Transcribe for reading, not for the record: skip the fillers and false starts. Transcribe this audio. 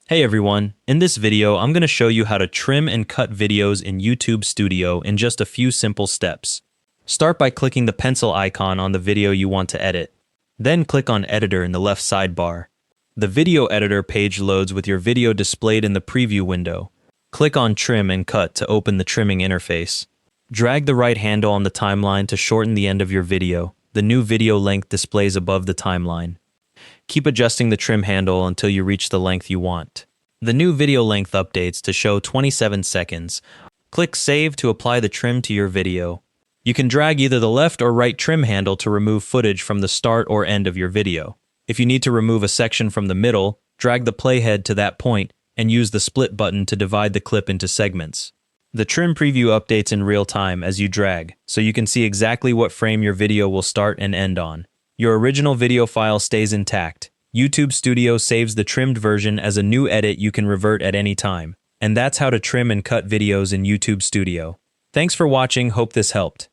Hey everyone, in this video I'm going to show you how to trim and cut videos in YouTube Studio in just a few simple steps. Start by clicking the pencil icon on the video you want to edit. Then click on Editor in the left sidebar. The Video Editor page loads with your video displayed in the preview window. Click on Trim and Cut to open the trimming interface. Drag the right handle on the timeline to shorten the end of your video. The new video length displays above the timeline. Keep adjusting the trim handle until you reach the length you want. The new video length updates to show 27 seconds. Click Save to apply the trim to your video. You can drag either the left or right trim handle to remove footage from the start or end of your video. If you need to remove a section from the middle, drag the playhead to that point and use the split button to divide the clip into segments. The trim preview updates in real time as you drag, so you can see exactly what frame your video will start and end on. Your original video file stays intact. YouTube Studio saves the trimmed version as a new edit you can revert at any time. And that's how to trim and cut videos in YouTube Studio. Thanks for watching, hope this helped.